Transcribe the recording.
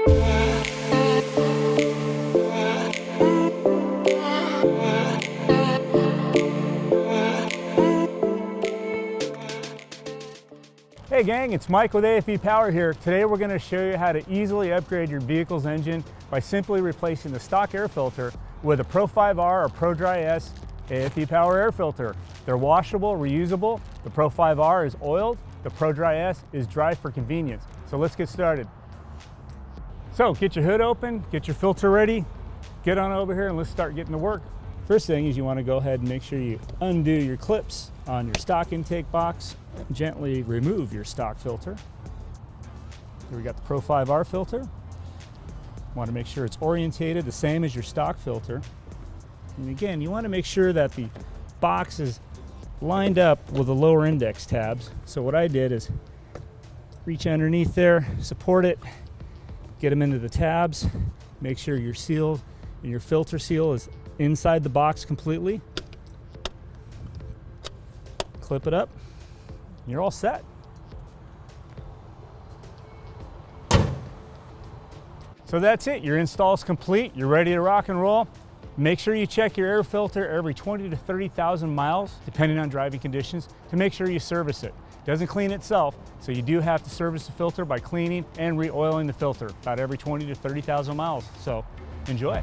Hey gang, it's Mike with AFE Power here. Today we're going to show you how to easily upgrade your vehicle's engine by simply replacing the stock air filter with a Pro 5R or Pro Dry S AFE Power air filter. They're washable, reusable. The Pro 5R is oiled, the Pro Dry S is dry for convenience. So let's get started. So get your hood open, get your filter ready, get on over here and let's start getting to work. First thing is you want to go ahead and make sure you undo your clips on your stock intake box. Gently remove your stock filter. Here we got the Pro 5R filter. Want to make sure it's orientated the same as your stock filter. And again, you want to make sure that the box is lined up with the lower index tabs. So what I did is reach underneath there, support it, get them into the tabs, make sure your seal and your filter seal is inside the box completely. Clip it up. You're all set. So that's it. Your install is complete. You're ready to rock and roll. Make sure you check your air filter every 20 to 30,000 miles, depending on driving conditions, to make sure you service it. It doesn't clean itself, so you do have to service the filter by cleaning and re-oiling the filter about every 20 to 30,000 miles. So enjoy.